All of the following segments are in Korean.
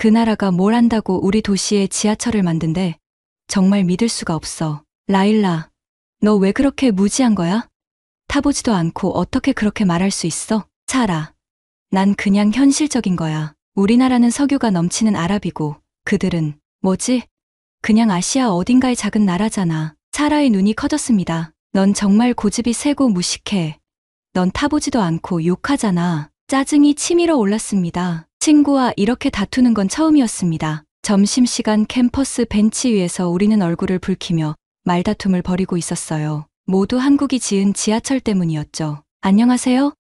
그 나라가 뭘 한다고 우리 도시에 지하철을 만든대. 정말 믿을 수가 없어. 라일라, 너 왜 그렇게 무지한 거야? 타보지도 않고 어떻게 그렇게 말할 수 있어? 차라. 난 그냥 현실적인 거야. 우리나라는 석유가 넘치는 아랍이고 그들은 뭐지? 그냥 아시아 어딘가의 작은 나라잖아. 사라의 눈이 커졌습니다. 넌 정말 고집이 세고 무식해. 넌 타보지도 않고 욕하잖아. 짜증이 치밀어 올랐습니다. 친구와 이렇게 다투는 건 처음이었습니다. 점심시간 캠퍼스 벤치 위에서 우리는 얼굴을 붉히며 말다툼을 벌이고 있었어요. 모두 한국이 지은 지하철 때문이었죠. 안녕하세요.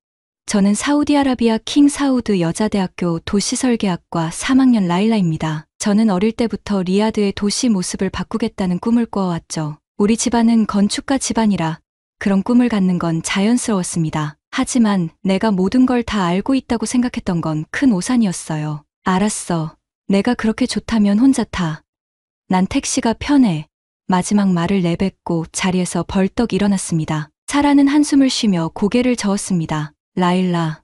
저는 사우디아라비아 킹 사우드 여자대학교 도시설계학과 3학년 라일라입니다. 저는 어릴 때부터 리야드의 도시 모습을 바꾸겠다는 꿈을 꿔왔죠. 우리 집안은 건축가 집안이라 그런 꿈을 갖는 건 자연스러웠습니다. 하지만 내가 모든 걸 다 알고 있다고 생각했던 건 큰 오산이었어요. 알았어. 내가 그렇게 좋다면 혼자 타. 난 택시가 편해. 마지막 말을 내뱉고 자리에서 벌떡 일어났습니다. 사라는 한숨을 쉬며 고개를 저었습니다. 라일라,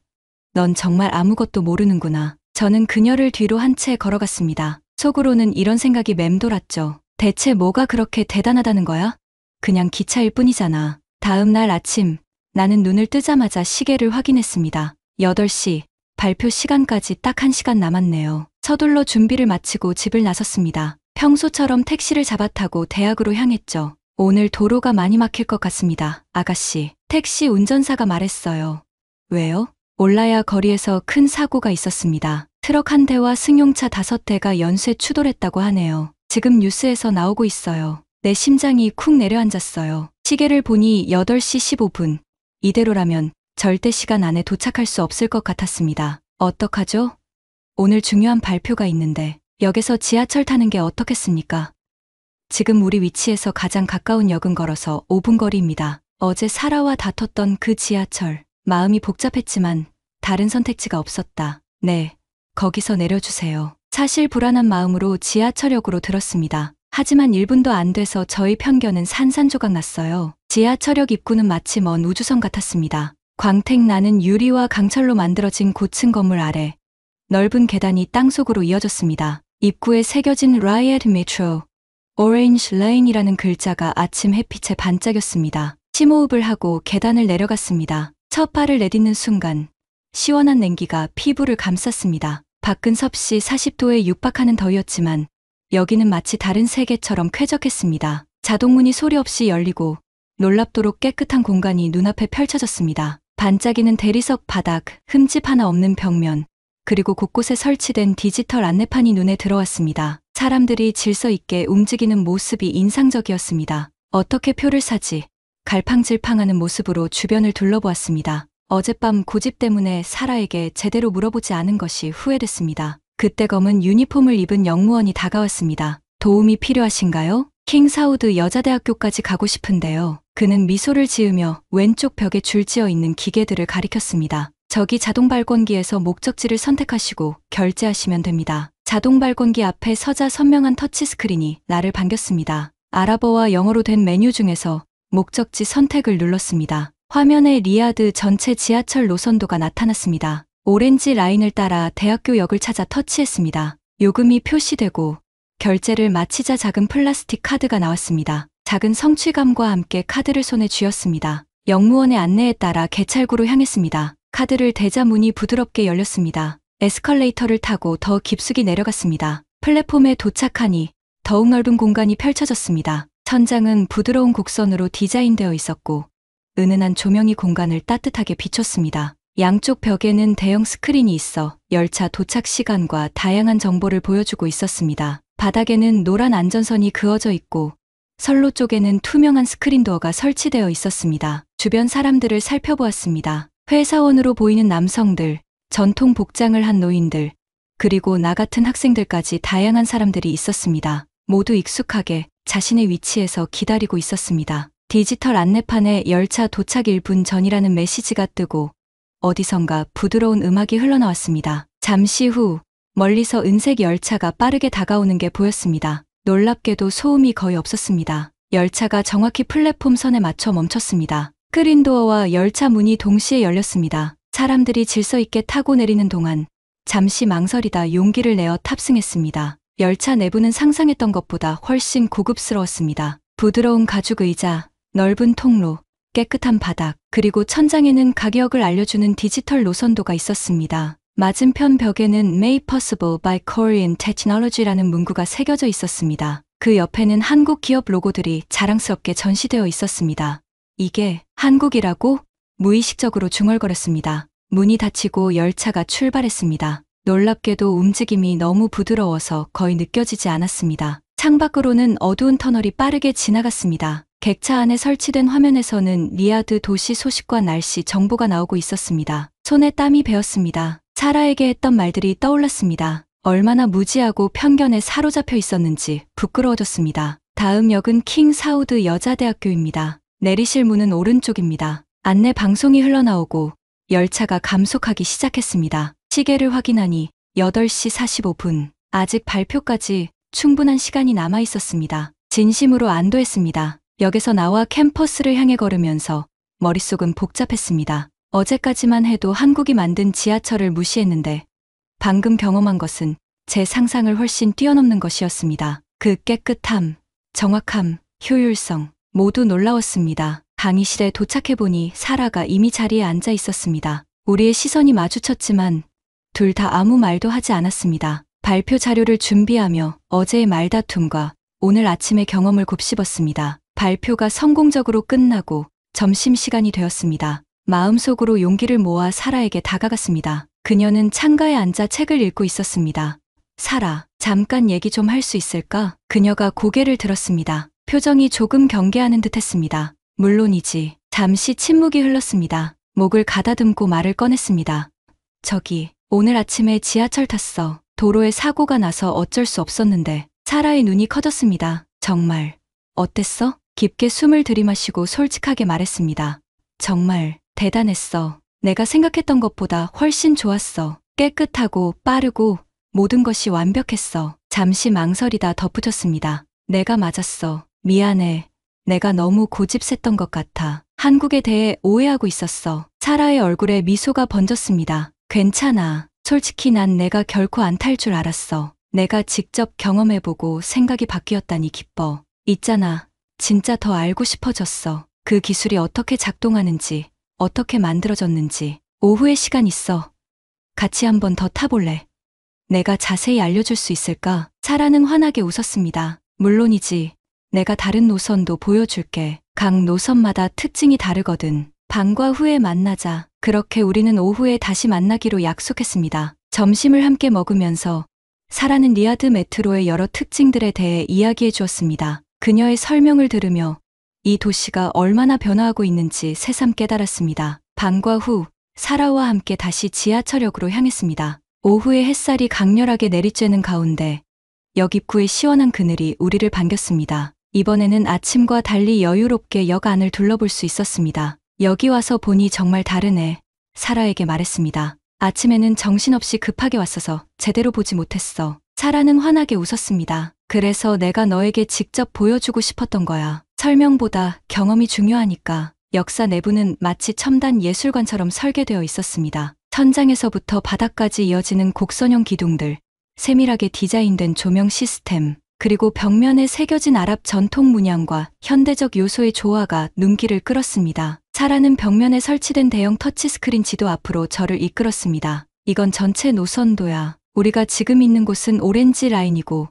넌 정말 아무것도 모르는구나. 저는 그녀를 뒤로 한 채 걸어갔습니다. 속으로는 이런 생각이 맴돌았죠. 대체 뭐가 그렇게 대단하다는 거야? 그냥 기차일 뿐이잖아. 다음 날 아침, 나는 눈을 뜨자마자 시계를 확인했습니다. 8시, 발표 시간까지 딱 1시간 남았네요. 서둘러 준비를 마치고 집을 나섰습니다. 평소처럼 택시를 잡아타고 대학으로 향했죠. 오늘 도로가 많이 막힐 것 같습니다. 아가씨, 택시 운전사가 말했어요. 왜요? 올라야 거리에서 큰 사고가 있었습니다. 트럭 한 대와 승용차 5대가 연쇄 추돌했다고 하네요. 지금 뉴스에서 나오고 있어요. 내 심장이 쿵 내려앉았어요. 시계를 보니 8시 15분. 이대로라면 절대 시간 안에 도착할 수 없을 것 같았습니다. 어떡하죠? 오늘 중요한 발표가 있는데 역에서 지하철 타는 게 어떻겠습니까? 지금 우리 위치에서 가장 가까운 역은 걸어서 5분 거리입니다. 어제 사라와 다퉜던 그 지하철. 마음이 복잡했지만 다른 선택지가 없었다. 네, 거기서 내려주세요. 사실 불안한 마음으로 지하철역으로 들었습니다. 하지만 1분도 안 돼서 저희 편견은 산산조각 났어요. 지하철역 입구는 마치 먼 우주선 같았습니다. 광택 나는 유리와 강철로 만들어진 고층 건물 아래 넓은 계단이 땅속으로 이어졌습니다. 입구에 새겨진 라이엇 메트로 오렌지 레인이라는 글자가 아침 햇빛에 반짝였습니다. 심호흡을 하고 계단을 내려갔습니다. 첫 발을 내딛는 순간 시원한 냉기가 피부를 감쌌습니다. 밖은 섭씨 40도에 육박하는 더위였지만 여기는 마치 다른 세계처럼 쾌적했습니다. 자동문이 소리 없이 열리고 놀랍도록 깨끗한 공간이 눈앞에 펼쳐졌습니다. 반짝이는 대리석 바닥, 흠집 하나 없는 벽면, 그리고 곳곳에 설치된 디지털 안내판이 눈에 들어왔습니다. 사람들이 질서 있게 움직이는 모습이 인상적이었습니다. 어떻게 표를 사지? 갈팡질팡하는 모습으로 주변을 둘러보았습니다. 어젯밤 고집 때문에 사라에게 제대로 물어보지 않은 것이 후회됐습니다. 그때 검은 유니폼을 입은 영무원이 다가왔습니다. 도움이 필요하신가요? 킹 사우드 여자대학교까지 가고 싶은데요. 그는 미소를 지으며 왼쪽 벽에 줄지어 있는 기계들을 가리켰습니다. 저기 자동 발권기에서 목적지를 선택하시고 결제하시면 됩니다. 자동 발권기 앞에 서자 선명한 터치스크린이 나를 반겼습니다. 아랍어와 영어로 된 메뉴 중에서 목적지 선택을 눌렀습니다. 화면에 리야드 전체 지하철 노선도가 나타났습니다. 오렌지 라인을 따라 대학교역을 찾아 터치했습니다. 요금이 표시되고 결제를 마치자 작은 플라스틱 카드가 나왔습니다. 작은 성취감과 함께 카드를 손에 쥐었습니다. 영무원의 안내에 따라 개찰구로 향했습니다. 카드를 대자 문이 부드럽게 열렸습니다. 에스컬레이터를 타고 더 깊숙이 내려갔습니다. 플랫폼에 도착하니 더욱 넓은 공간이 펼쳐졌습니다. 천장은 부드러운 곡선으로 디자인되어 있었고 은은한 조명이 공간을 따뜻하게 비췄습니다. 양쪽 벽에는 대형 스크린이 있어 열차 도착 시간과 다양한 정보를 보여주고 있었습니다. 바닥에는 노란 안전선이 그어져 있고 선로 쪽에는 투명한 스크린도어가 설치되어 있었습니다. 주변 사람들을 살펴보았습니다. 회사원으로 보이는 남성들, 전통 복장을 한 노인들, 그리고 나 같은 학생들까지 다양한 사람들이 있었습니다. 모두 익숙하게 자신의 위치에서 기다리고 있었습니다. 디지털 안내판에 열차 도착 1분 전이라는 메시지가 뜨고 어디선가 부드러운 음악이 흘러나왔습니다. 잠시 후 멀리서 은색 열차가 빠르게 다가오는 게 보였습니다. 놀랍게도 소음이 거의 없었습니다. 열차가 정확히 플랫폼 선에 맞춰 멈췄습니다. 스크린도어와 열차 문이 동시에 열렸습니다. 사람들이 질서 있게 타고 내리는 동안 잠시 망설이다 용기를 내어 탑승했습니다. 열차 내부는 상상했던 것보다 훨씬 고급스러웠습니다. 부드러운 가죽 의자, 넓은 통로, 깨끗한 바닥, 그리고 천장에는 가격을 알려주는 디지털 노선도가 있었습니다. 맞은편 벽에는 Made Possible by Korean Technology라는 문구가 새겨져 있었습니다. 그 옆에는 한국 기업 로고들이 자랑스럽게 전시되어 있었습니다. 이게 한국이라고? 무의식적으로 중얼거렸습니다. 문이 닫히고 열차가 출발했습니다. 놀랍게도 움직임이 너무 부드러워서 거의 느껴지지 않았습니다. 창밖으로는 어두운 터널이 빠르게 지나갔습니다. 객차 안에 설치된 화면에서는 리야드 도시 소식과 날씨 정보가 나오고 있었습니다. 손에 땀이 배었습니다. 사라에게 했던 말들이 떠올랐습니다. 얼마나 무지하고 편견에 사로잡혀 있었는지 부끄러워졌습니다. 다음 역은 킹 사우드 여자대학교입니다. 내리실 문은 오른쪽입니다. 안내 방송이 흘러나오고 열차가 감속하기 시작했습니다. 시계를 확인하니 8시 45분. 아직 발표까지 충분한 시간이 남아 있었습니다. 진심으로 안도했습니다. 역에서 나와 캠퍼스를 향해 걸으면서 머릿속은 복잡했습니다. 어제까지만 해도 한국이 만든 지하철을 무시했는데 방금 경험한 것은 제 상상을 훨씬 뛰어넘는 것이었습니다. 그 깨끗함, 정확함, 효율성 모두 놀라웠습니다. 강의실에 도착해보니 사라가 이미 자리에 앉아 있었습니다. 우리의 시선이 마주쳤지만 둘 다 아무 말도 하지 않았습니다. 발표 자료를 준비하며 어제의 말다툼과 오늘 아침의 경험을 곱씹었습니다. 발표가 성공적으로 끝나고 점심시간이 되었습니다. 마음속으로 용기를 모아 사라에게 다가갔습니다. 그녀는 창가에 앉아 책을 읽고 있었습니다. 사라, 잠깐 얘기 좀 할 수 있을까? 그녀가 고개를 들었습니다. 표정이 조금 경계하는 듯했습니다. 물론이지. 잠시 침묵이 흘렀습니다. 목을 가다듬고 말을 꺼냈습니다. 저기, 오늘 아침에 지하철 탔어. 도로에 사고가 나서 어쩔 수 없었는데. 사라의 눈이 커졌습니다. 정말. 어땠어? 깊게 숨을 들이마시고 솔직하게 말했습니다. 정말 대단했어. 내가 생각했던 것보다 훨씬 좋았어. 깨끗하고 빠르고 모든 것이 완벽했어. 잠시 망설이다 덧붙였습니다. 내가 맞았어. 미안해. 내가 너무 고집셌던 것 같아. 한국에 대해 오해하고 있었어. 사라의 얼굴에 미소가 번졌습니다. 괜찮아. 솔직히 난 내가 결코 안 탈 줄 알았어. 내가 직접 경험해보고 생각이 바뀌었다니 기뻐. 있잖아. 진짜 더 알고 싶어졌어. 그 기술이 어떻게 작동하는지, 어떻게 만들어졌는지. 오후에 시간 있어. 같이 한번 더 타볼래? 내가 자세히 알려줄 수 있을까? 사라는 환하게 웃었습니다. 물론이지. 내가 다른 노선도 보여줄게. 각 노선마다 특징이 다르거든. 방과 후에 만나자. 그렇게 우리는 오후에 다시 만나기로 약속했습니다. 점심을 함께 먹으면서 사라는 리야드 메트로의 여러 특징들에 대해 이야기해 주었습니다. 그녀의 설명을 들으며 이 도시가 얼마나 변화하고 있는지 새삼 깨달았습니다. 방과 후 사라와 함께 다시 지하철역으로 향했습니다. 오후에 햇살이 강렬하게 내리쬐는 가운데 역 입구의 시원한 그늘이 우리를 반겼습니다. 이번에는 아침과 달리 여유롭게 역 안을 둘러볼 수 있었습니다. 여기 와서 보니 정말 다르네. 사라에게 말했습니다. 아침에는 정신없이 급하게 왔어서 제대로 보지 못했어. 사라는 환하게 웃었습니다. 그래서 내가 너에게 직접 보여주고 싶었던 거야. 설명보다 경험이 중요하니까. 역사 내부는 마치 첨단 예술관처럼 설계되어 있었습니다. 천장에서부터 바닥까지 이어지는 곡선형 기둥들, 세밀하게 디자인된 조명 시스템, 그리고 벽면에 새겨진 아랍 전통 문양과 현대적 요소의 조화가 눈길을 끌었습니다. 사라는 벽면에 설치된 대형 터치스크린 지도 앞으로 저를 이끌었습니다. 이건 전체 노선도야. 우리가 지금 있는 곳은 오렌지 라인이고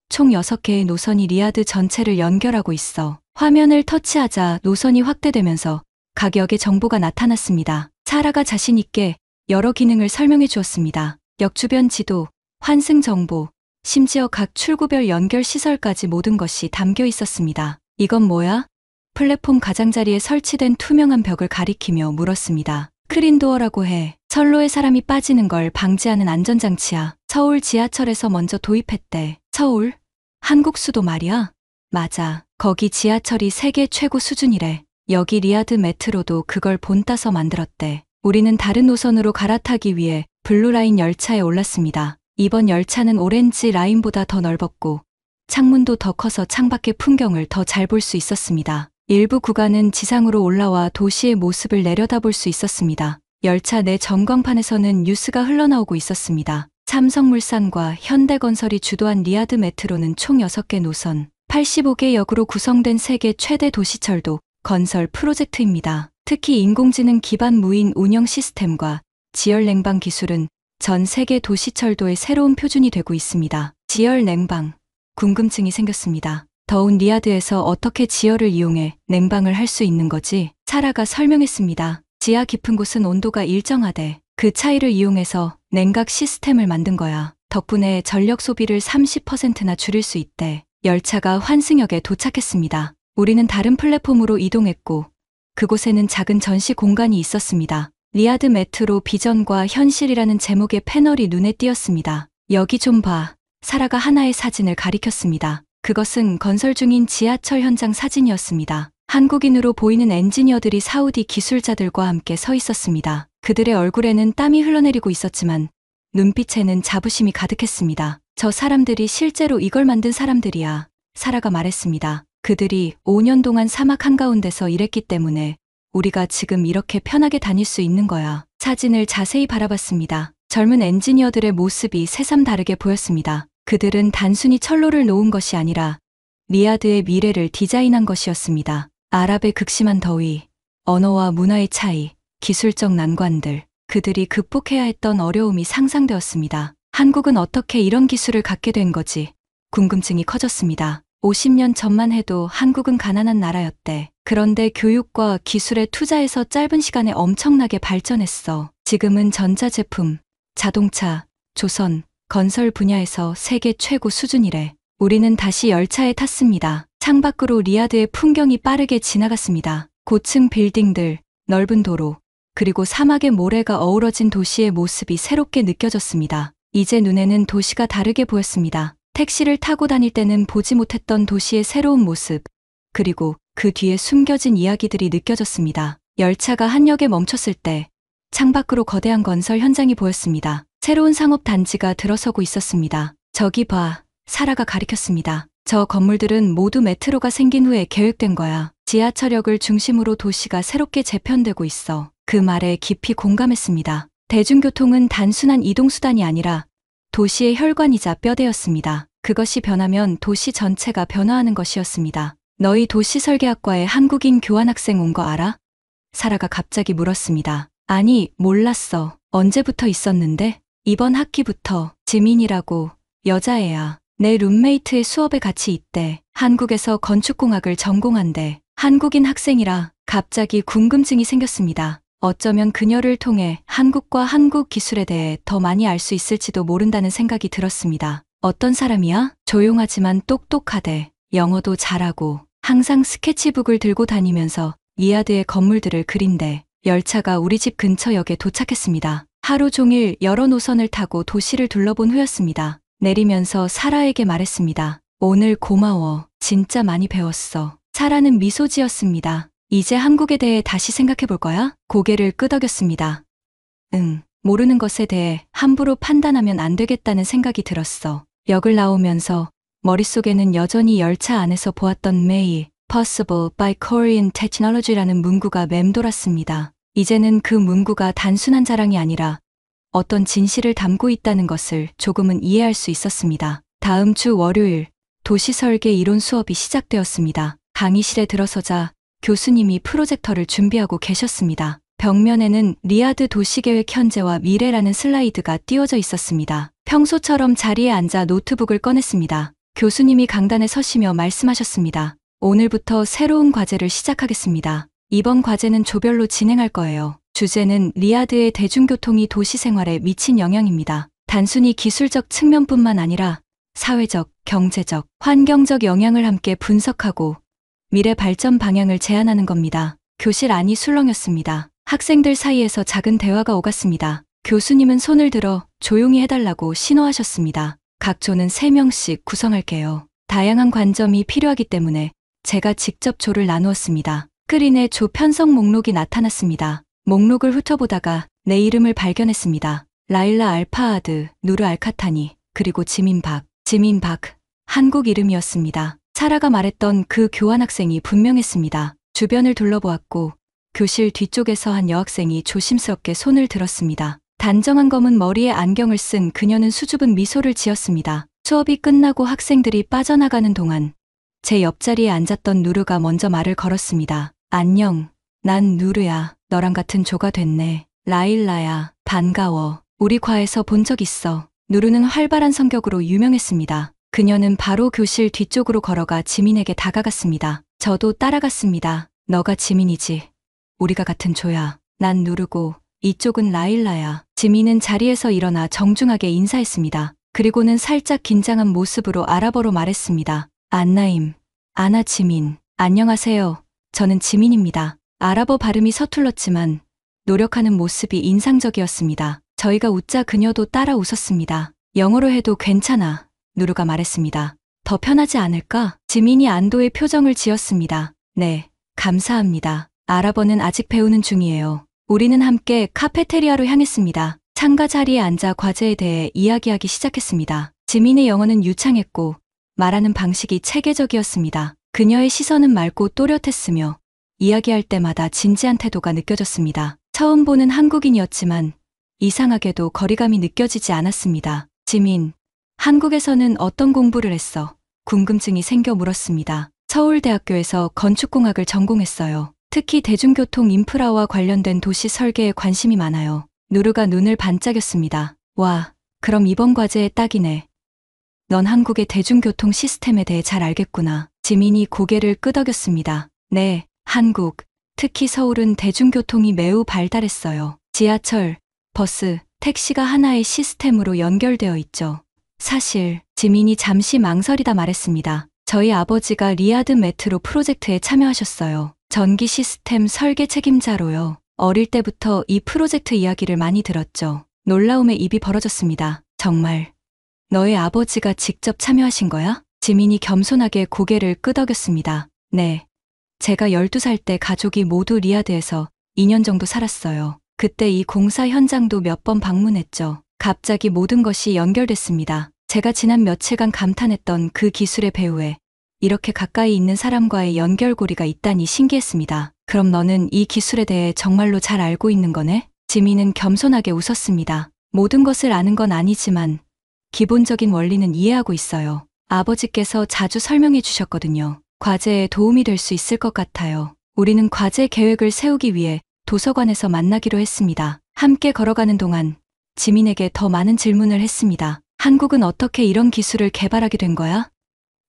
총 6개의 노선이 리야드 전체를 연결하고 있어. 화면을 터치하자 노선이 확대되면서 각 역의 정보가 나타났습니다. 사라가 자신 있게 여러 기능을 설명해 주었습니다. 역 주변 지도, 환승 정보, 심지어 각 출구별 연결 시설까지 모든 것이 담겨 있었습니다. 이건 뭐야? 플랫폼 가장자리에 설치된 투명한 벽을 가리키며 물었습니다. 스크린도어라고 해. 선로에 사람이 빠지는 걸 방지하는 안전장치야. 서울 지하철에서 먼저 도입했대. 서울? 한국 수도 말이야? 맞아. 거기 지하철이 세계 최고 수준이래. 여기 리야드 메트로도 그걸 본따서 만들었대. 우리는 다른 노선으로 갈아타기 위해 블루라인 열차에 올랐습니다. 이번 열차는 오렌지 라인보다 더 넓었고 창문도 더 커서 창밖의 풍경을 더 잘 볼 수 있었습니다. 일부 구간은 지상으로 올라와 도시의 모습을 내려다볼 수 있었습니다. 열차 내 전광판에서는 뉴스가 흘러나오고 있었습니다. 삼성물산과 현대건설이 주도한 리야드 메트로는 총 6개 노선, 85개 역으로 구성된 세계 최대 도시철도 건설 프로젝트입니다. 특히 인공지능 기반 무인 운영 시스템과 지열 냉방 기술은 전 세계 도시철도의 새로운 표준이 되고 있습니다. 지열 냉방. 궁금증이 생겼습니다. 더운 리야드에서 어떻게 지열을 이용해 냉방을 할 수 있는 거지? 사라가 설명했습니다. 지하 깊은 곳은 온도가 일정하대. 그 차이를 이용해서 냉각 시스템을 만든 거야. 덕분에 전력 소비를 30%나 줄일 수 있대. 열차가 환승역에 도착했습니다. 우리는 다른 플랫폼으로 이동했고 그곳에는 작은 전시 공간이 있었습니다. 리야드 메트로 비전과 현실이라는 제목의 패널이 눈에 띄었습니다. 여기 좀 봐. 사라가 하나의 사진을 가리켰습니다. 그것은 건설 중인 지하철 현장 사진이었습니다. 한국인으로 보이는 엔지니어들이 사우디 기술자들과 함께 서 있었습니다. 그들의 얼굴에는 땀이 흘러내리고 있었지만 눈빛에는 자부심이 가득했습니다. 저 사람들이 실제로 이걸 만든 사람들이야. 사라가 말했습니다. 그들이 5년 동안 사막 한가운데서 일했기 때문에 우리가 지금 이렇게 편하게 다닐 수 있는 거야. 사진을 자세히 바라봤습니다. 젊은 엔지니어들의 모습이 새삼 다르게 보였습니다. 그들은 단순히 철로를 놓은 것이 아니라 리야드의 미래를 디자인한 것이었습니다. 아랍의 극심한 더위, 언어와 문화의 차이, 기술적 난관들, 그들이 극복해야 했던 어려움이 상상되었습니다. 한국은 어떻게 이런 기술을 갖게 된 거지? 궁금증이 커졌습니다. 50년 전만 해도 한국은 가난한 나라였대. 그런데 교육과 기술에 투자해서 짧은 시간에 엄청나게 발전했어. 지금은 전자제품, 자동차, 조선, 건설 분야에서 세계 최고 수준이래. 우리는 다시 열차에 탔습니다. 창밖으로 리야드의 풍경이 빠르게 지나갔습니다. 고층 빌딩들, 넓은 도로, 그리고 사막의 모래가 어우러진 도시의 모습이 새롭게 느껴졌습니다. 이제 눈에는 도시가 다르게 보였습니다. 택시를 타고 다닐 때는 보지 못했던 도시의 새로운 모습, 그리고 그 뒤에 숨겨진 이야기들이 느껴졌습니다. 열차가 한 역에 멈췄을 때 창밖으로 거대한 건설 현장이 보였습니다. 새로운 상업 단지가 들어서고 있었습니다. 저기 봐, 사라가 가리켰습니다. 저 건물들은 모두 메트로가 생긴 후에 계획된 거야. 지하철역을 중심으로 도시가 새롭게 재편되고 있어. 그 말에 깊이 공감했습니다. 대중교통은 단순한 이동수단이 아니라 도시의 혈관이자 뼈대였습니다. 그것이 변하면 도시 전체가 변화하는 것이었습니다. 너희 도시설계학과에 한국인 교환학생 온 거 알아? 사라가 갑자기 물었습니다. 아니, 몰랐어. 언제부터 있었는데? 이번 학기부터. 지민이라고 여자애야. 내 룸메이트의 수업에 같이 있대. 한국에서 건축공학을 전공한대. 한국인 학생이라 갑자기 궁금증이 생겼습니다. 어쩌면 그녀를 통해 한국과 한국 기술에 대해 더 많이 알 수 있을지도 모른다는 생각이 들었습니다. 어떤 사람이야? 조용하지만 똑똑하대. 영어도 잘하고 항상 스케치북을 들고 다니면서 리야드의 건물들을 그린대. 열차가 우리 집 근처 역에 도착했습니다. 하루 종일 여러 노선을 타고 도시를 둘러본 후였습니다. 내리면서 사라에게 말했습니다. 오늘 고마워. 진짜 많이 배웠어. 사라는 미소 지었습니다. 이제 한국에 대해 다시 생각해 볼 거야? 고개를 끄덕였습니다. 응, 모르는 것에 대해 함부로 판단하면 안 되겠다는 생각이 들었어. 역을 나오면서 머릿속에는 여전히 열차 안에서 보았던 May, Possible by Korean Technology라는 문구가 맴돌았습니다. 이제는 그 문구가 단순한 자랑이 아니라 어떤 진실을 담고 있다는 것을 조금은 이해할 수 있었습니다. 다음 주 월요일, 도시설계 이론 수업이 시작되었습니다. 강의실에 들어서자 교수님이 프로젝터를 준비하고 계셨습니다. 벽면에는 리야드 도시계획 현재와 미래라는 슬라이드가 띄워져 있었습니다. 평소처럼 자리에 앉아 노트북을 꺼냈습니다. 교수님이 강단에 서시며 말씀하셨습니다. 오늘부터 새로운 과제를 시작하겠습니다. 이번 과제는 조별로 진행할 거예요. 주제는 리야드의 대중교통이 도시 생활에 미친 영향입니다. 단순히 기술적 측면뿐만 아니라 사회적, 경제적, 환경적 영향을 함께 분석하고 미래 발전 방향을 제안하는 겁니다. 교실 안이 술렁였습니다. 학생들 사이에서 작은 대화가 오갔습니다. 교수님은 손을 들어 조용히 해달라고 신호하셨습니다. 각 조는 3명씩 구성할게요. 다양한 관점이 필요하기 때문에 제가 직접 조를 나누었습니다. 스크린에 조 편성 목록이 나타났습니다. 목록을 훑어보다가 내 이름을 발견했습니다. 라일라 알파하드, 누르 알카타니, 그리고 지민박. 한국 이름이었습니다. 사라가 말했던 그 교환학생이 분명했습니다. 주변을 둘러보았고 교실 뒤쪽에서 한 여학생이 조심스럽게 손을 들었습니다. 단정한 검은 머리에 안경을 쓴 그녀는 수줍은 미소를 지었습니다. 수업이 끝나고 학생들이 빠져나가는 동안 제 옆자리에 앉았던 누르가 먼저 말을 걸었습니다. 안녕. 난 누르야. 너랑 같은 조가 됐네. 라일라야. 반가워. 우리 과에서 본 적 있어. 누르는 활발한 성격으로 유명했습니다. 그녀는 바로 교실 뒤쪽으로 걸어가 지민에게 다가갔습니다. 저도 따라갔습니다. 너가 지민이지. 우리가 같은 조야. 난 누르고 이쪽은 라일라야. 지민은 자리에서 일어나 정중하게 인사했습니다. 그리고는 살짝 긴장한 모습으로 아랍어로 말했습니다. 안나임. 아나 지민. 안녕하세요. 저는 지민입니다. 아랍어 발음이 서툴렀지만 노력하는 모습이 인상적이었습니다. 저희가 웃자 그녀도 따라 웃었습니다. 영어로 해도 괜찮아. 누르가 말했습니다. 더 편하지 않을까? 지민이 안도의 표정을 지었습니다. 네, 감사합니다. 아랍어는 아직 배우는 중이에요. 우리는 함께 카페테리아로 향했습니다. 창가 자리에 앉아 과제에 대해 이야기하기 시작했습니다. 지민의 영어는 유창했고 말하는 방식이 체계적이었습니다. 그녀의 시선은 맑고 또렷했으며 이야기할 때마다 진지한 태도가 느껴졌습니다. 처음 보는 한국인이었지만 이상하게도 거리감이 느껴지지 않았습니다. 지민, 한국에서는 어떤 공부를 했어? 궁금증이 생겨 물었습니다. 서울대학교에서 건축공학을 전공했어요. 특히 대중교통 인프라와 관련된 도시 설계에 관심이 많아요. 누르가 눈을 반짝였습니다. 와, 그럼 이번 과제에 딱이네. 넌 한국의 대중교통 시스템에 대해 잘 알겠구나. 지민이 고개를 끄덕였습니다. 네, 한국, 특히 서울은 대중교통이 매우 발달했어요. 지하철, 버스, 택시가 하나의 시스템으로 연결되어 있죠. 사실, 지민이 잠시 망설이다 말했습니다. 저희 아버지가 리야드 메트로 프로젝트에 참여하셨어요. 전기 시스템 설계 책임자로요. 어릴 때부터 이 프로젝트 이야기를 많이 들었죠. 놀라움에 입이 벌어졌습니다. 정말. 너의 아버지가 직접 참여하신 거야? 지민이 겸손하게 고개를 끄덕였습니다. 네. 제가 12살 때 가족이 모두 리야드에서 2년 정도 살았어요. 그때 이 공사 현장도 몇 번 방문했죠. 갑자기 모든 것이 연결됐습니다. 제가 지난 며칠간 감탄했던 그 기술의 배후에 이렇게 가까이 있는 사람과의 연결고리가 있다니 신기했습니다. 그럼 너는 이 기술에 대해 정말로 잘 알고 있는 거네? 지민은 겸손하게 웃었습니다. 모든 것을 아는 건 아니지만 기본적인 원리는 이해하고 있어요. 아버지께서 자주 설명해 주셨거든요. 과제에 도움이 될 수 있을 것 같아요. 우리는 과제 계획을 세우기 위해 도서관에서 만나기로 했습니다. 함께 걸어가는 동안 지민에게 더 많은 질문을 했습니다. 한국은 어떻게 이런 기술을 개발하게 된 거야?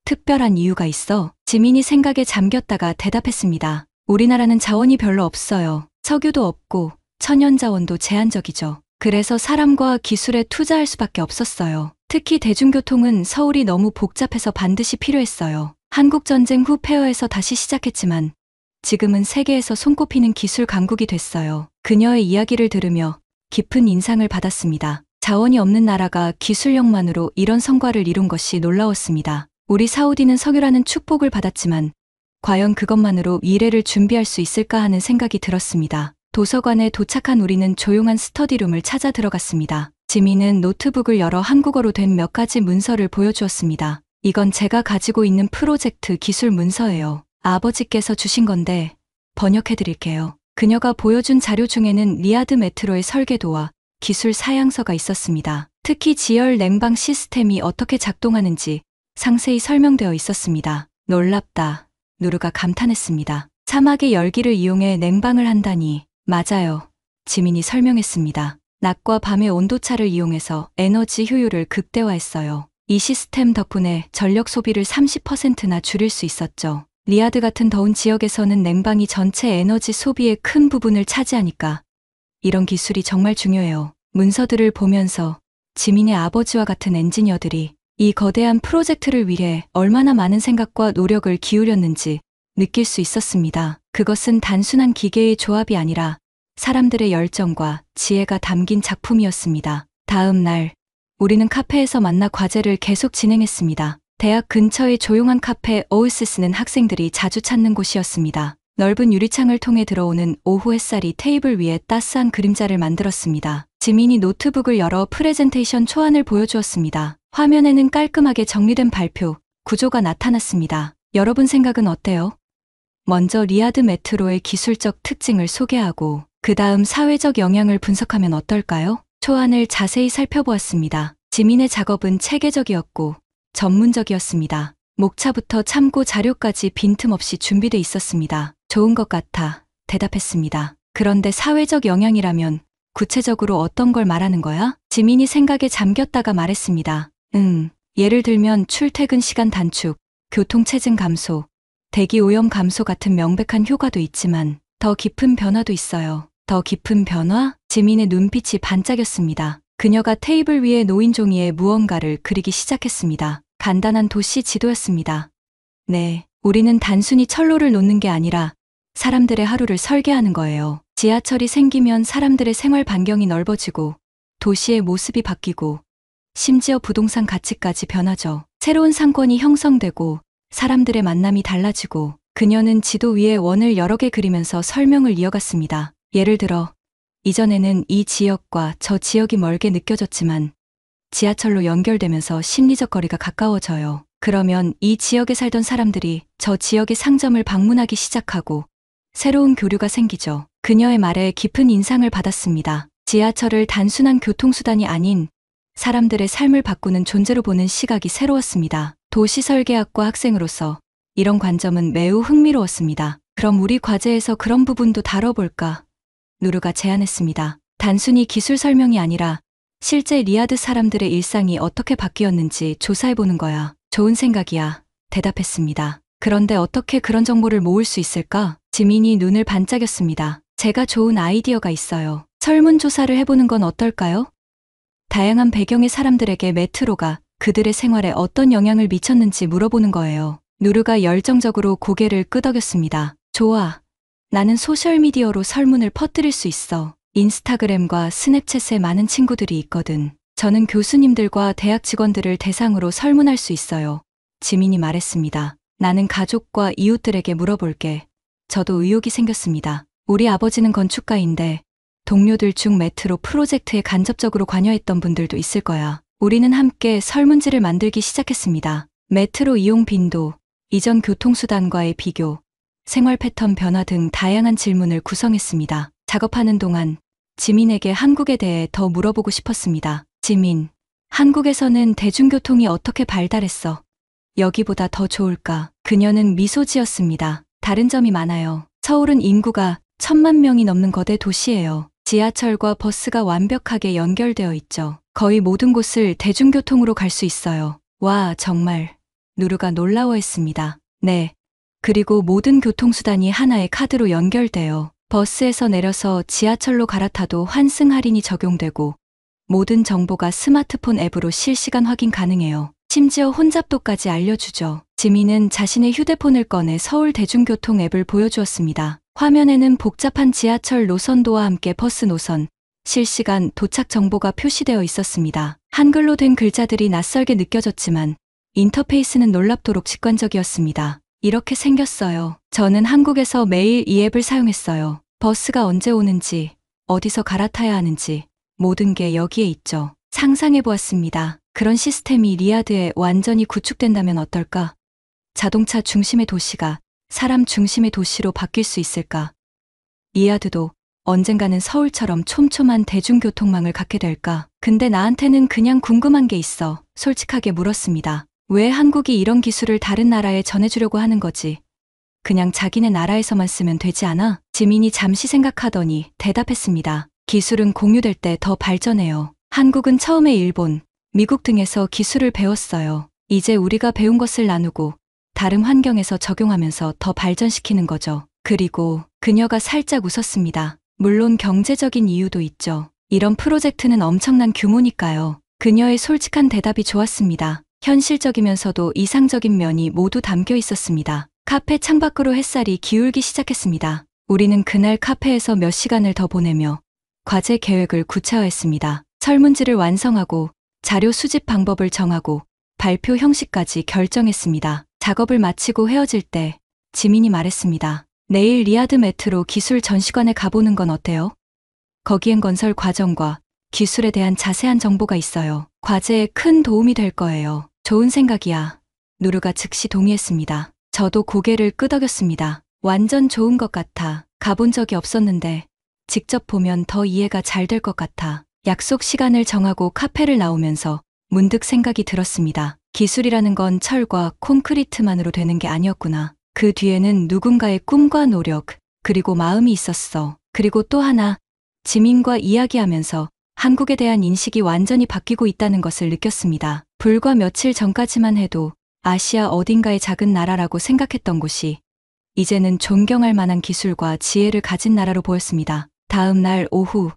특별한 이유가 있어? 지민이 생각에 잠겼다가 대답했습니다. 우리나라는 자원이 별로 없어요. 석유도 없고 천연자원도 제한적이죠. 그래서 사람과 기술에 투자할 수밖에 없었어요. 특히 대중교통은 서울이 너무 복잡해서 반드시 필요했어요. 한국전쟁 후 폐허에서 다시 시작했지만 지금은 세계에서 손꼽히는 기술 강국이 됐어요. 그녀의 이야기를 들으며 깊은 인상을 받았습니다. 자원이 없는 나라가 기술력만으로 이런 성과를 이룬 것이 놀라웠습니다. 우리 사우디는 석유라는 축복을 받았지만 과연 그것만으로 미래를 준비할 수 있을까 하는 생각이 들었습니다. 도서관에 도착한 우리는 조용한 스터디룸을 찾아 들어갔습니다. 지민은 노트북을 열어 한국어로 된 몇 가지 문서를 보여주었습니다. 이건 제가 가지고 있는 프로젝트 기술 문서예요. 아버지께서 주신 건데 번역해드릴게요. 그녀가 보여준 자료 중에는 리야드 메트로의 설계도와 기술 사양서가 있었습니다. 특히 지열 냉방 시스템이 어떻게 작동하는지 상세히 설명되어 있었습니다. 놀랍다. 누르가 감탄했습니다. 사막의 열기를 이용해 냉방을 한다니. 맞아요. 지민이 설명했습니다. 낮과 밤의 온도차를 이용해서 에너지 효율을 극대화했어요. 이 시스템 덕분에 전력 소비를 30%나 줄일 수 있었죠. 리야드 같은 더운 지역에서는 냉방이 전체 에너지 소비의 큰 부분을 차지하니까 이런 기술이 정말 중요해요. 문서들을 보면서 지민의 아버지와 같은 엔지니어들이 이 거대한 프로젝트를 위해 얼마나 많은 생각과 노력을 기울였는지 느낄 수 있었습니다. 그것은 단순한 기계의 조합이 아니라 사람들의 열정과 지혜가 담긴 작품이었습니다. 다음 날, 우리는 카페에서 만나 과제를 계속 진행했습니다. 대학 근처의 조용한 카페 오으시스는 학생들이 자주 찾는 곳이었습니다. 넓은 유리창을 통해 들어오는 오후 햇살이 테이블 위에 따스한 그림자를 만들었습니다. 지민이 노트북을 열어 프레젠테이션 초안을 보여주었습니다. 화면에는 깔끔하게 정리된 발표, 구조가 나타났습니다. 여러분 생각은 어때요? 먼저 리야드 메트로의 기술적 특징을 소개하고 그 다음 사회적 영향을 분석하면 어떨까요? 초안을 자세히 살펴보았습니다. 지민의 작업은 체계적이었고 전문적이었습니다. 목차부터 참고 자료까지 빈틈없이 준비돼 있었습니다. 좋은 것 같아 대답했습니다. 그런데 사회적 영향이라면 구체적으로 어떤 걸 말하는 거야? 지민이 생각에 잠겼다가 말했습니다. 예를 들면 출퇴근 시간 단축, 교통체증 감소, 대기 오염 감소 같은 명백한 효과도 있지만 더 깊은 변화도 있어요. 더 깊은 변화? 지민의 눈빛이 반짝였습니다. 그녀가 테이블 위에 놓인 종이에 무언가를 그리기 시작했습니다. 간단한 도시 지도였습니다. 네, 우리는 단순히 철로를 놓는 게 아니라 사람들의 하루를 설계하는 거예요. 지하철이 생기면 사람들의 생활 반경이 넓어지고 도시의 모습이 바뀌고 심지어 부동산 가치까지 변하죠. 새로운 상권이 형성되고 사람들의 만남이 달라지고 그녀는 지도 위에 원을 여러 개 그리면서 설명을 이어갔습니다. 예를 들어 이전에는 이 지역과 저 지역이 멀게 느껴졌지만 지하철로 연결되면서 심리적 거리가 가까워져요. 그러면 이 지역에 살던 사람들이 저 지역의 상점을 방문하기 시작하고 새로운 교류가 생기죠. 그녀의 말에 깊은 인상을 받았습니다. 지하철을 단순한 교통수단이 아닌 사람들의 삶을 바꾸는 존재로 보는 시각이 새로웠습니다. 도시설계학과 학생으로서 이런 관점은 매우 흥미로웠습니다. 그럼 우리 과제에서 그런 부분도 다뤄볼까? 누르가 제안했습니다. 단순히 기술 설명이 아니라 실제 리야드 사람들의 일상이 어떻게 바뀌었는지 조사해보는 거야. 좋은 생각이야. 대답했습니다. 그런데 어떻게 그런 정보를 모을 수 있을까? 지민이 눈을 반짝였습니다. 제가 좋은 아이디어가 있어요. 설문조사를 해보는 건 어떨까요? 다양한 배경의 사람들에게 메트로가 그들의 생활에 어떤 영향을 미쳤는지 물어보는 거예요. 누르가 열정적으로 고개를 끄덕였습니다. 좋아. 나는 소셜미디어로 설문을 퍼뜨릴 수 있어. 인스타그램과 스냅챗에 많은 친구들이 있거든. 저는 교수님들과 대학 직원들을 대상으로 설문할 수 있어요. 지민이 말했습니다. 나는 가족과 이웃들에게 물어볼게. 저도 의욕이 생겼습니다. 우리 아버지는 건축가인데 동료들 중 메트로 프로젝트에 간접적으로 관여했던 분들도 있을 거야. 우리는 함께 설문지를 만들기 시작했습니다. 메트로 이용 빈도, 이전 교통수단과의 비교, 생활 패턴 변화 등 다양한 질문을 구성했습니다. 작업하는 동안 지민에게 한국에 대해 더 물어보고 싶었습니다. 지민, 한국에서는 대중교통이 어떻게 발달했어? 여기보다 더 좋을까? 그녀는 미소 지었습니다. 다른 점이 많아요. 서울은 인구가 1,000만 명이 넘는 거대 도시예요. 지하철과 버스가 완벽하게 연결되어 있죠. 거의 모든 곳을 대중교통으로 갈 수 있어요. 와, 정말. 누르가 놀라워했습니다. 네. 그리고 모든 교통수단이 하나의 카드로 연결돼요. 버스에서 내려서 지하철로 갈아타도 환승 할인이 적용되고 모든 정보가 스마트폰 앱으로 실시간 확인 가능해요. 심지어 혼잡도까지 알려주죠. 지민은 자신의 휴대폰을 꺼내 서울 대중교통 앱을 보여주었습니다. 화면에는 복잡한 지하철 노선도와 함께 버스 노선, 실시간 도착 정보가 표시되어 있었습니다. 한글로 된 글자들이 낯설게 느껴졌지만 인터페이스는 놀랍도록 직관적이었습니다. 이렇게 생겼어요. 저는 한국에서 매일 이 앱을 사용했어요. 버스가 언제 오는지, 어디서 갈아타야 하는지 모든 게 여기에 있죠. 상상해보았습니다. 그런 시스템이 리야드에 완전히 구축된다면 어떨까? 자동차 중심의 도시가 사람 중심의 도시로 바뀔 수 있을까? 리야드도 언젠가는 서울처럼 촘촘한 대중교통망을 갖게 될까? 근데 나한테는 그냥 궁금한 게 있어. 솔직하게 물었습니다. 왜 한국이 이런 기술을 다른 나라에 전해주려고 하는 거지? 그냥 자기네 나라에서만 쓰면 되지 않아? 지민이 잠시 생각하더니 대답했습니다. 기술은 공유될 때 더 발전해요. 한국은 처음에 일본, 미국 등에서 기술을 배웠어요. 이제 우리가 배운 것을 나누고 다른 환경에서 적용하면서 더 발전시키는 거죠. 그리고 그녀가 살짝 웃었습니다. 물론 경제적인 이유도 있죠. 이런 프로젝트는 엄청난 규모니까요. 그녀의 솔직한 대답이 좋았습니다. 현실적이면서도 이상적인 면이 모두 담겨 있었습니다. 카페 창밖으로 햇살이 기울기 시작했습니다. 우리는 그날 카페에서 몇 시간을 더 보내며 과제 계획을 구체화했습니다. 설문지를 완성하고 자료 수집 방법을 정하고 발표 형식까지 결정했습니다. 작업을 마치고 헤어질 때 지민이 말했습니다. 내일 리야드 메트로 기술 전시관에 가보는 건 어때요? 거기엔 건설 과정과 기술에 대한 자세한 정보가 있어요. 과제에 큰 도움이 될 거예요. 좋은 생각이야. 누르가 즉시 동의했습니다. 저도 고개를 끄덕였습니다. 완전 좋은 것 같아. 가본 적이 없었는데 직접 보면 더 이해가 잘 될 것 같아. 약속 시간을 정하고 카페를 나오면서 문득 생각이 들었습니다. 기술이라는 건 철과 콘크리트만으로 되는 게 아니었구나. 그 뒤에는 누군가의 꿈과 노력, 그리고 마음이 있었어. 그리고 또 하나, 지민과 이야기하면서 한국에 대한 인식이 완전히 바뀌고 있다는 것을 느꼈습니다. 불과 며칠 전까지만 해도 아시아 어딘가의 작은 나라라고 생각했던 곳이 이제는 존경할 만한 기술과 지혜를 가진 나라로 보였습니다. 다음 날 오후,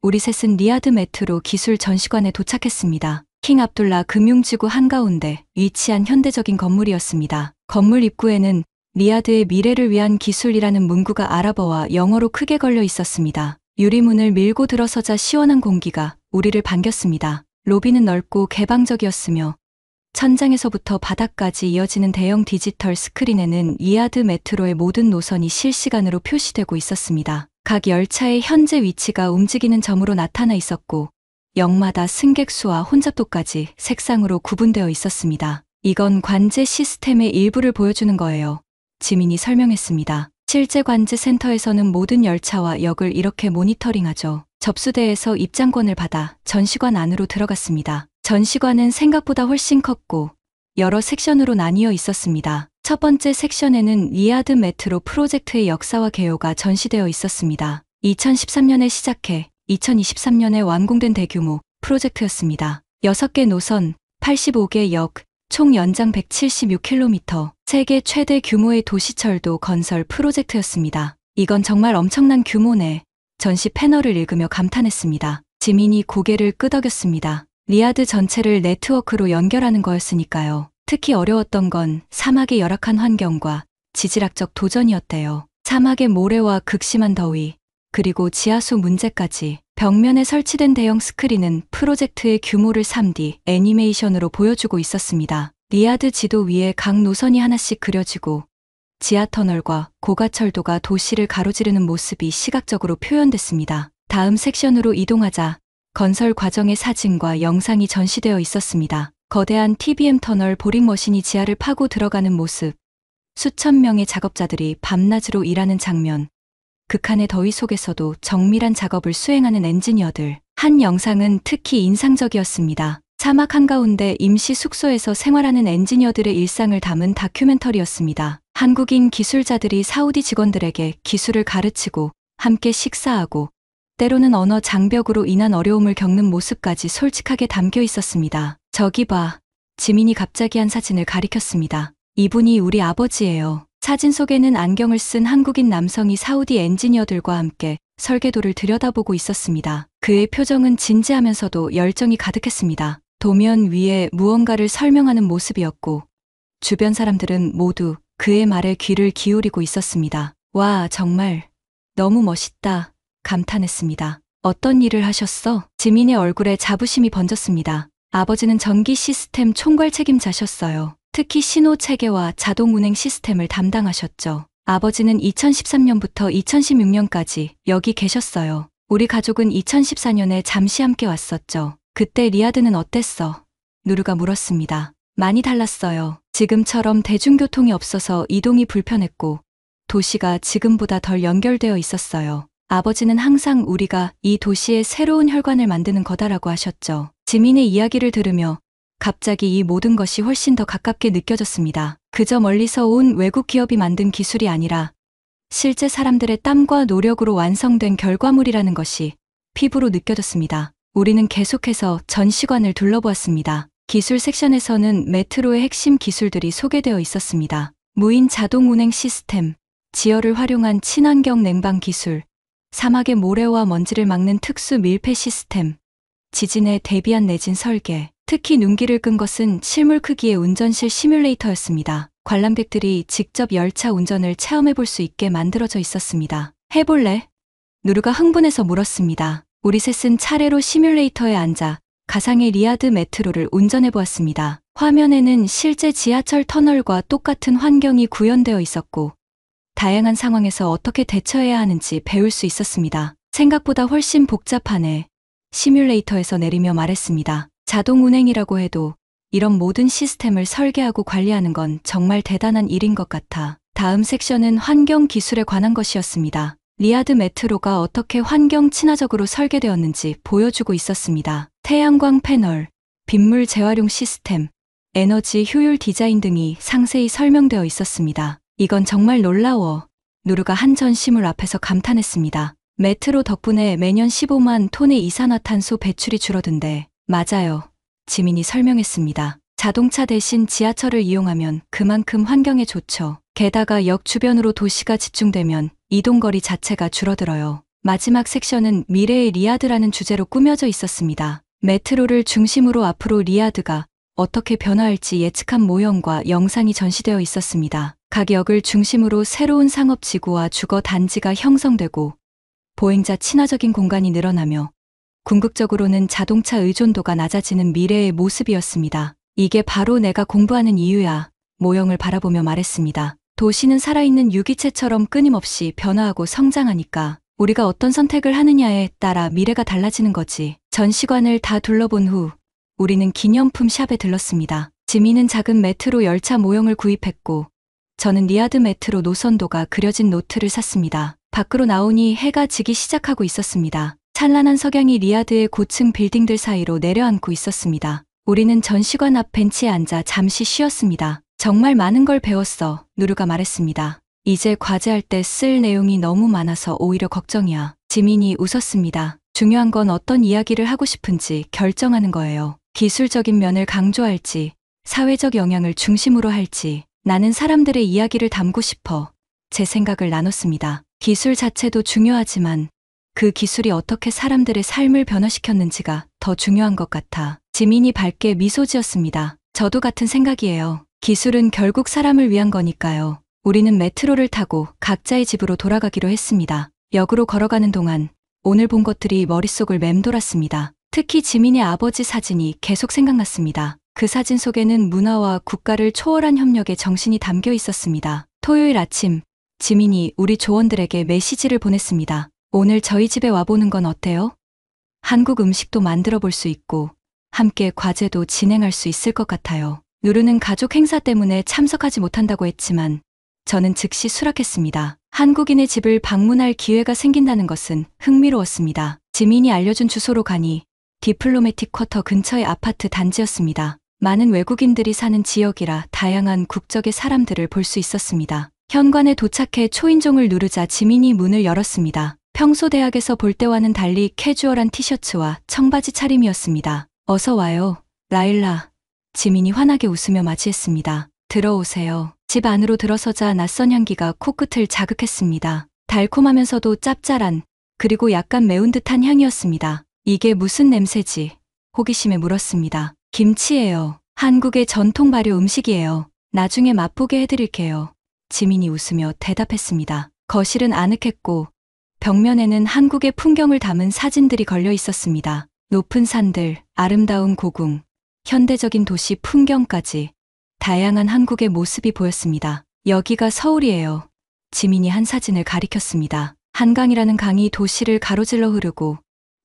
우리 셋은 리야드 메트로 기술 전시관에 도착했습니다. 킹 압둘라 금융지구 한가운데 위치한 현대적인 건물이었습니다. 건물 입구에는 리야드의 미래를 위한 기술이라는 문구가 아랍어와 영어로 크게 걸려 있었습니다. 유리문을 밀고 들어서자 시원한 공기가 우리를 반겼습니다. 로비는 넓고 개방적이었으며 천장에서부터 바닥까지 이어지는 대형 디지털 스크린에는 리야드 메트로의 모든 노선이 실시간으로 표시되고 있었습니다. 각 열차의 현재 위치가 움직이는 점으로 나타나 있었고 역마다 승객 수와 혼잡도까지 색상으로 구분되어 있었습니다. 이건 관제 시스템의 일부를 보여주는 거예요. 지민이 설명했습니다. 실제 관제 센터에서는 모든 열차와 역을 이렇게 모니터링하죠. 접수대에서 입장권을 받아 전시관 안으로 들어갔습니다. 전시관은 생각보다 훨씬 컸고 여러 섹션으로 나뉘어 있었습니다. 첫 번째 섹션에는 리야드 메트로 프로젝트의 역사와 개요가 전시되어 있었습니다. 2013년에 시작해 2023년에 완공된 대규모 프로젝트였습니다. 6개 노선, 85개 역, 총 연장 176km, 세계 최대 규모의 도시철도 건설 프로젝트였습니다. 이건 정말 엄청난 규모네. 전시 패널을 읽으며 감탄했습니다. 지민이 고개를 끄덕였습니다. 리야드 전체를 네트워크로 연결하는 거였으니까요. 특히 어려웠던 건 사막의 열악한 환경과 지질학적 도전이었대요. 사막의 모래와 극심한 더위, 그리고 지하수 문제까지. 벽면에 설치된 대형 스크린은 프로젝트의 규모를 3D 애니메이션으로 보여주고 있었습니다. 리야드 지도 위에 각 노선이 하나씩 그려지고 지하터널과 고가철도가 도시를 가로지르는 모습이 시각적으로 표현됐습니다. 다음 섹션으로 이동하자 건설 과정의 사진과 영상이 전시되어 있었습니다. 거대한 TBM 터널 보링 머신이 지하를 파고 들어가는 모습, 수천 명의 작업자들이 밤낮으로 일하는 장면, 극한의 더위 속에서도 정밀한 작업을 수행하는 엔지니어들. 한 영상은 특히 인상적이었습니다. 사막 한가운데 임시 숙소에서 생활하는 엔지니어들의 일상을 담은 다큐멘터리였습니다. 한국인 기술자들이 사우디 직원들에게 기술을 가르치고 함께 식사하고 때로는 언어 장벽으로 인한 어려움을 겪는 모습까지 솔직하게 담겨 있었습니다. 저기 봐. 지민이 갑자기 한 사진을 가리켰습니다. 이분이 우리 아버지예요. 사진 속에는 안경을 쓴 한국인 남성이 사우디 엔지니어들과 함께 설계도를 들여다보고 있었습니다. 그의 표정은 진지하면서도 열정이 가득했습니다. 도면 위에 무언가를 설명하는 모습이었고 주변 사람들은 모두 그의 말에 귀를 기울이고 있었습니다. 와, 정말 너무 멋있다. 감탄했습니다. 어떤 일을 하셨어? 지민의 얼굴에 자부심이 번졌습니다. 아버지는 전기 시스템 총괄 책임자셨어요. 특히 신호 체계와 자동 운행 시스템을 담당하셨죠. 아버지는 2013년부터 2016년까지 여기 계셨어요. 우리 가족은 2014년에 잠시 함께 왔었죠. 그때 리야드는 어땠어? 누르가 물었습니다. 많이 달랐어요. 지금처럼 대중교통이 없어서 이동이 불편했고 도시가 지금보다 덜 연결되어 있었어요. 아버지는 항상 우리가 이 도시의 새로운 혈관을 만드는 거다라고 하셨죠. 지민의 이야기를 들으며 갑자기 이 모든 것이 훨씬 더 가깝게 느껴졌습니다. 그저 멀리서 온 외국 기업이 만든 기술이 아니라 실제 사람들의 땀과 노력으로 완성된 결과물이라는 것이 피부로 느껴졌습니다. 우리는 계속해서 전시관을 둘러보았습니다. 기술 섹션에서는 메트로의 핵심 기술들이 소개되어 있었습니다. 무인 자동 운행 시스템, 지열을 활용한 친환경 냉방 기술, 사막의 모래와 먼지를 막는 특수 밀폐 시스템, 지진에 대비한 내진 설계. 특히 눈길을 끈 것은 실물 크기의 운전실 시뮬레이터였습니다. 관람객들이 직접 열차 운전을 체험해 볼 수 있게 만들어져 있었습니다. 해볼래? 누르가 흥분해서 물었습니다. 우리 셋은 차례로 시뮬레이터에 앉아 가상의 리야드 메트로를 운전해 보았습니다. 화면에는 실제 지하철 터널과 똑같은 환경이 구현되어 있었고 다양한 상황에서 어떻게 대처해야 하는지 배울 수 있었습니다. 생각보다 훨씬 복잡하네. 시뮬레이터에서 내리며 말했습니다. 자동 운행이라고 해도 이런 모든 시스템을 설계하고 관리하는 건 정말 대단한 일인 것 같아. 다음 섹션은 환경 기술에 관한 것이었습니다. 리아드 메트로가 어떻게 환경 친화적으로 설계되었는지 보여주고 있었습니다. 태양광 패널, 빗물 재활용 시스템, 에너지 효율 디자인 등이 상세히 설명되어 있었습니다. 이건 정말 놀라워. 누르가 한 전시물 앞에서 감탄했습니다. 메트로 덕분에 매년 15만 톤의 이산화탄소 배출이 줄어든대. 맞아요. 지민이 설명했습니다. 자동차 대신 지하철을 이용하면 그만큼 환경에 좋죠. 게다가 역 주변으로 도시가 집중되면 이동거리 자체가 줄어들어요. 마지막 섹션은 미래의 리아드라는 주제로 꾸며져 있었습니다. 메트로를 중심으로 앞으로 리아드가 어떻게 변화할지 예측한 모형과 영상이 전시되어 있었습니다. 각 역을 중심으로 새로운 상업지구와 주거 단지가 형성되고 보행자 친화적인 공간이 늘어나며 궁극적으로는 자동차 의존도가 낮아지는 미래의 모습이었습니다. 이게 바로 내가 공부하는 이유야. 모형을 바라보며 말했습니다. 도시는 살아있는 유기체처럼 끊임없이 변화하고 성장하니까 우리가 어떤 선택을 하느냐에 따라 미래가 달라지는 거지. 전시관을 다 둘러본 후 우리는 기념품 샵에 들렀습니다. 지민은 작은 메트로 열차 모형을 구입했고 저는 리아드 메트로 노선도가 그려진 노트를 샀습니다. 밖으로 나오니 해가 지기 시작하고 있었습니다. 찬란한 석양이 리아드의 고층 빌딩들 사이로 내려앉고 있었습니다. 우리는 전시관 앞 벤치에 앉아 잠시 쉬었습니다. 정말 많은 걸 배웠어. 누르가 말했습니다. 이제 과제할 때 쓸 내용이 너무 많아서 오히려 걱정이야. 지민이 웃었습니다. 중요한 건 어떤 이야기를 하고 싶은지 결정하는 거예요. 기술적인 면을 강조할지, 사회적 영향을 중심으로 할지, 나는 사람들의 이야기를 담고 싶어. 제 생각을 나눴습니다. 기술 자체도 중요하지만 그 기술이 어떻게 사람들의 삶을 변화시켰는지가 더 중요한 것 같아. 지민이 밝게 미소 지었습니다. 저도 같은 생각이에요. 기술은 결국 사람을 위한 거니까요. 우리는 메트로를 타고 각자의 집으로 돌아가기로 했습니다. 역으로 걸어가는 동안 오늘 본 것들이 머릿속을 맴돌았습니다. 특히 지민의 아버지 사진이 계속 생각났습니다. 그 사진 속에는 문화와 국가를 초월한 협력의 정신이 담겨 있었습니다. 토요일 아침, 지민이 우리 조원들에게 메시지를 보냈습니다. 오늘 저희 집에 와보는 건 어때요? 한국 음식도 만들어 볼 수 있고 함께 과제도 진행할 수 있을 것 같아요. 누르는 가족 행사 때문에 참석하지 못한다고 했지만 저는 즉시 수락했습니다. 한국인의 집을 방문할 기회가 생긴다는 것은 흥미로웠습니다. 지민이 알려준 주소로 가니 디플로매틱 쿼터 근처의 아파트 단지였습니다. 많은 외국인들이 사는 지역이라 다양한 국적의 사람들을 볼 수 있었습니다. 현관에 도착해 초인종을 누르자 지민이 문을 열었습니다. 평소 대학에서 볼 때와는 달리 캐주얼한 티셔츠와 청바지 차림이었습니다. 어서 와요, 라일라. 지민이 환하게 웃으며 맞이했습니다. 들어오세요. 집 안으로 들어서자 낯선 향기가 코끝을 자극했습니다. 달콤하면서도 짭짤한, 그리고 약간 매운 듯한 향이었습니다. 이게 무슨 냄새지? 호기심에 물었습니다. 김치예요. 한국의 전통 발효 음식이에요. 나중에 맛보게 해드릴게요. 지민이 웃으며 대답했습니다. 거실은 아늑했고 벽면에는 한국의 풍경을 담은 사진들이 걸려 있었습니다. 높은 산들, 아름다운 고궁, 현대적인 도시 풍경까지 다양한 한국의 모습이 보였습니다. 여기가 서울이에요. 지민이 한 사진을 가리켰습니다. 한강이라는 강이 도시를 가로질러 흐르고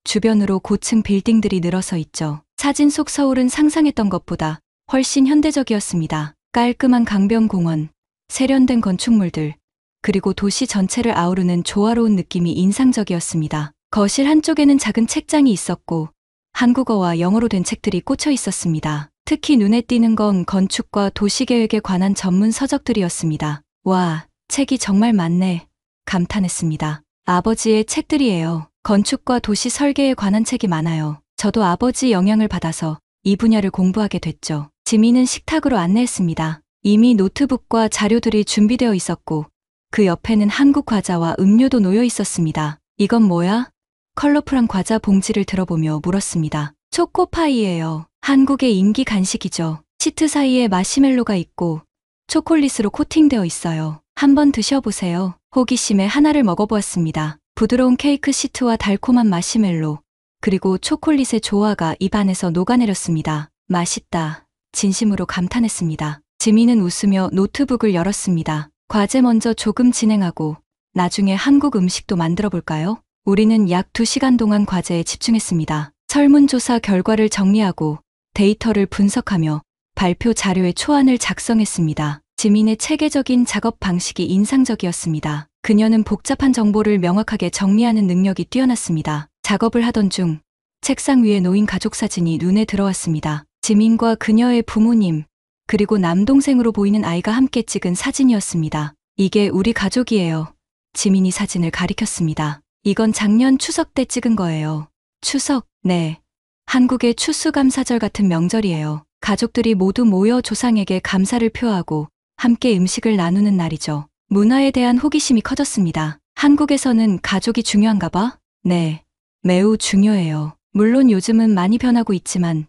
주변으로 고층 빌딩들이 늘어서 있죠. 사진 속 서울은 상상했던 것보다 훨씬 현대적이었습니다. 깔끔한 강변공원, 세련된 건축물들, 그리고 도시 전체를 아우르는 조화로운 느낌이 인상적이었습니다. 거실 한쪽에는 작은 책장이 있었고 한국어와 영어로 된 책들이 꽂혀 있었습니다. 특히 눈에 띄는 건 건축과 도시계획에 관한 전문 서적들이었습니다. 와, 책이 정말 많네. 감탄했습니다. 아버지의 책들이에요. 건축과 도시 설계에 관한 책이 많아요. 저도 아버지 영향을 받아서 이 분야를 공부하게 됐죠. 지민은 식탁으로 안내했습니다. 이미 노트북과 자료들이 준비되어 있었고 그 옆에는 한국 과자와 음료도 놓여 있었습니다. 이건 뭐야? 컬러풀한 과자 봉지를 들어보며 물었습니다. 초코파이예요. 한국의 인기 간식이죠. 시트 사이에 마시멜로가 있고 초콜릿으로 코팅되어 있어요. 한번 드셔보세요. 호기심에 하나를 먹어보았습니다. 부드러운 케이크 시트와 달콤한 마시멜로, 그리고 초콜릿의 조화가 입안에서 녹아내렸습니다. 맛있다. 진심으로 감탄했습니다. 지민은 웃으며 노트북을 열었습니다. 과제 먼저 조금 진행하고 나중에 한국 음식도 만들어 볼까요? 우리는 약 2시간 동안 과제에 집중했습니다. 설문조사 결과를 정리하고 데이터를 분석하며 발표 자료의 초안을 작성했습니다. 지민의 체계적인 작업 방식이 인상적이었습니다. 그녀는 복잡한 정보를 명확하게 정리하는 능력이 뛰어났습니다. 작업을 하던 중 책상 위에 놓인 가족 사진이 눈에 들어왔습니다. 지민과 그녀의 부모님, 그리고 남동생으로 보이는 아이가 함께 찍은 사진이었습니다. 이게 우리 가족이에요. 지민이 사진을 가리켰습니다. 이건 작년 추석 때 찍은 거예요. 추석, 네. 한국의 추수감사절 같은 명절이에요. 가족들이 모두 모여 조상에게 감사를 표하고 함께 음식을 나누는 날이죠. 문화에 대한 호기심이 커졌습니다. 한국에서는 가족이 중요한가 봐? 네. 매우 중요해요. 물론 요즘은 많이 변하고 있지만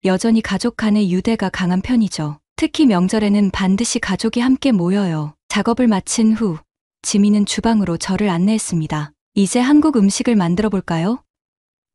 여전히 가족 간의 유대가 강한 편이죠. 특히 명절에는 반드시 가족이 함께 모여요. 작업을 마친 후 지민은 주방으로 저를 안내했습니다. 이제 한국 음식을 만들어 볼까요?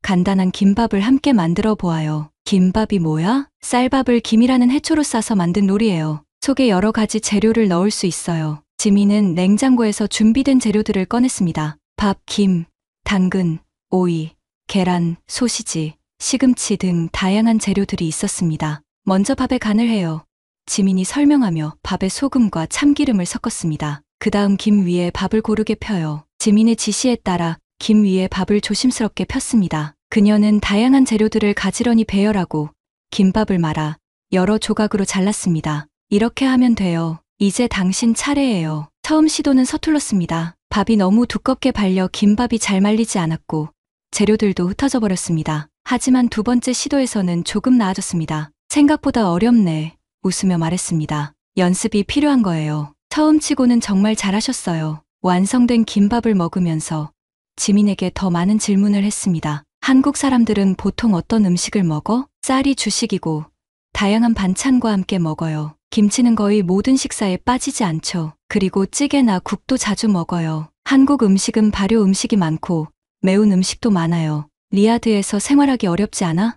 간단한 김밥을 함께 만들어 보아요. 김밥이 뭐야? 쌀밥을 김이라는 해초로 싸서 만든 요리예요. 속에 여러 가지 재료를 넣을 수 있어요. 지민은 냉장고에서 준비된 재료들을 꺼냈습니다. 밥, 김, 당근, 오이, 계란, 소시지, 시금치 등 다양한 재료들이 있었습니다. 먼저 밥에 간을 해요. 지민이 설명하며 밥에 소금과 참기름을 섞었습니다. 그 다음 김 위에 밥을 고르게 펴요. 지민의 지시에 따라 김 위에 밥을 조심스럽게 폈습니다. 그녀는 다양한 재료들을 가지런히 배열하고 김밥을 말아 여러 조각으로 잘랐습니다. 이렇게 하면 돼요. 이제 당신 차례예요. 처음 시도는 서툴렀습니다. 밥이 너무 두껍게 발려 김밥이 잘 말리지 않았고 재료들도 흩어져 버렸습니다. 하지만 두 번째 시도에서는 조금 나아졌습니다. 생각보다 어렵네. 웃으며 말했습니다. 연습이 필요한 거예요. 처음 치고는 정말 잘하셨어요. 완성된 김밥을 먹으면서 지민에게 더 많은 질문을 했습니다. 한국 사람들은 보통 어떤 음식을 먹어? 쌀이 주식이고 다양한 반찬과 함께 먹어요. 김치는 거의 모든 식사에 빠지지 않죠. 그리고 찌개나 국도 자주 먹어요. 한국 음식은 발효 음식이 많고 매운 음식도 많아요. 리야드에서 생활하기 어렵지 않아?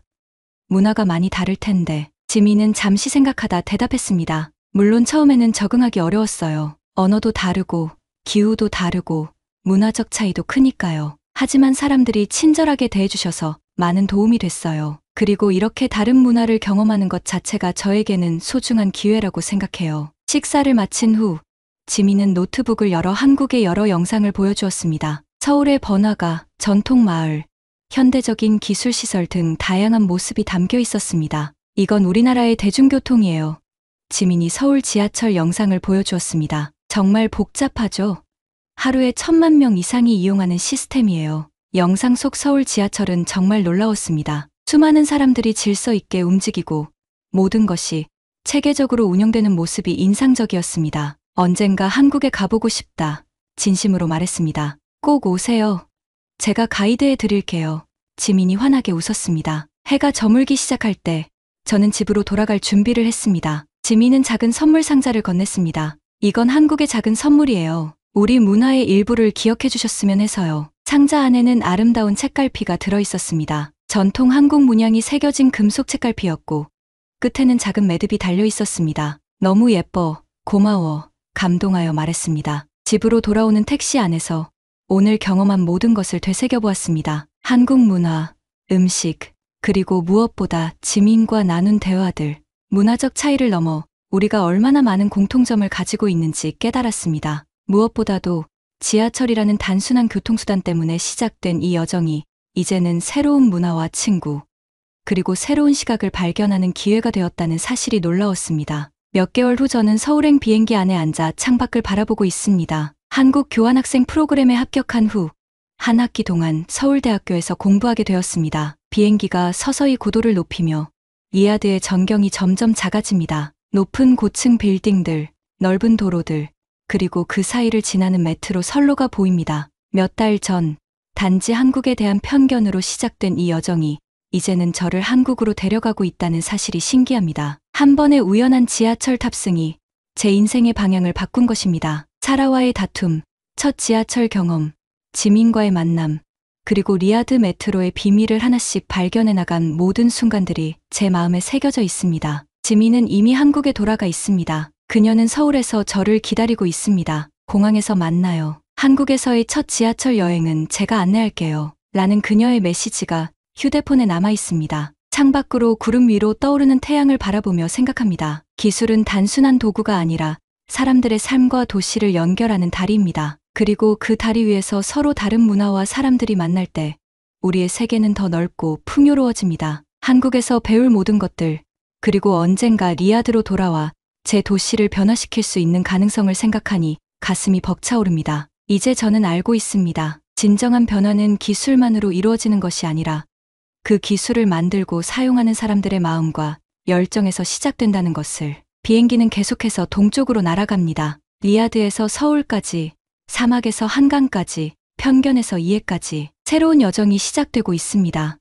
문화가 많이 다를 텐데. 지민은 잠시 생각하다 대답했습니다. 물론 처음에는 적응하기 어려웠어요. 언어도 다르고 기후도 다르고 문화적 차이도 크니까요. 하지만 사람들이 친절하게 대해주셔서 많은 도움이 됐어요. 그리고 이렇게 다른 문화를 경험하는 것 자체가 저에게는 소중한 기회라고 생각해요. 식사를 마친 후 지민은 노트북을 열어 한국의 여러 영상을 보여주었습니다. 서울의 번화가, 전통 마을, 현대적인 기술시설 등 다양한 모습이 담겨 있었습니다. 이건 우리나라의 대중교통이에요. 지민이 서울 지하철 영상을 보여주었습니다. 정말 복잡하죠? 하루에 1,000만 명 이상이 이용하는 시스템이에요. 영상 속 서울 지하철은 정말 놀라웠습니다. 수많은 사람들이 질서 있게 움직이고 모든 것이 체계적으로 운영되는 모습이 인상적이었습니다. 언젠가 한국에 가보고 싶다. 진심으로 말했습니다. 꼭 오세요. 제가 가이드해 드릴게요. 지민이 환하게 웃었습니다. 해가 저물기 시작할 때 저는 집으로 돌아갈 준비를 했습니다. 지민은 작은 선물 상자를 건넸습니다. 이건 한국의 작은 선물이에요. 우리 문화의 일부를 기억해 주셨으면 해서요. 상자 안에는 아름다운 책갈피가 들어있었습니다. 전통 한국 문양이 새겨진 금속 책갈피였고 끝에는 작은 매듭이 달려 있었습니다. 너무 예뻐, 고마워, 감동하여 말했습니다. 집으로 돌아오는 택시 안에서 오늘 경험한 모든 것을 되새겨보았습니다. 한국 문화, 음식, 그리고 무엇보다 지민과 나눈 대화들, 문화적 차이를 넘어 우리가 얼마나 많은 공통점을 가지고 있는지 깨달았습니다. 무엇보다도 지하철이라는 단순한 교통수단 때문에 시작된 이 여정이 이제는 새로운 문화와 친구, 그리고 새로운 시각을 발견하는 기회가 되었다는 사실이 놀라웠습니다. 몇 개월 후 저는 서울행 비행기 안에 앉아 창밖을 바라보고 있습니다. 한국 교환학생 프로그램에 합격한 후 한 학기 동안 서울대학교에서 공부하게 되었습니다. 비행기가 서서히 고도를 높이며 리야드의 전경이 점점 작아집니다. 높은 고층 빌딩들, 넓은 도로들, 그리고 그 사이를 지나는 메트로 선로가 보입니다. 몇 달 전 단지 한국에 대한 편견으로 시작된 이 여정이 이제는 저를 한국으로 데려가고 있다는 사실이 신기합니다. 한 번의 우연한 지하철 탑승이 제 인생의 방향을 바꾼 것입니다. 사라와의 다툼, 첫 지하철 경험, 지민과의 만남, 그리고 리야드 메트로의 비밀을 하나씩 발견해 나간 모든 순간들이 제 마음에 새겨져 있습니다. 지민은 이미 한국에 돌아가 있습니다. 그녀는 서울에서 저를 기다리고 있습니다. 공항에서 만나요. 한국에서의 첫 지하철 여행은 제가 안내할게요. 라는 그녀의 메시지가 휴대폰에 남아 있습니다. 창밖으로 구름 위로 떠오르는 태양을 바라보며 생각합니다. 기술은 단순한 도구가 아니라 사람들의 삶과 도시를 연결하는 다리입니다. 그리고 그 다리 위에서 서로 다른 문화와 사람들이 만날 때 우리의 세계는 더 넓고 풍요로워집니다. 한국에서 배울 모든 것들, 그리고 언젠가 리야드로 돌아와 제 도시를 변화시킬 수 있는 가능성을 생각하니 가슴이 벅차오릅니다. 이제 저는 알고 있습니다. 진정한 변화는 기술만으로 이루어지는 것이 아니라 그 기술을 만들고 사용하는 사람들의 마음과 열정에서 시작된다는 것을. 비행기는 계속해서 동쪽으로 날아갑니다. 리야드에서 서울까지, 사막에서 한강까지, 편견에서 이해까지 새로운 여정이 시작되고 있습니다.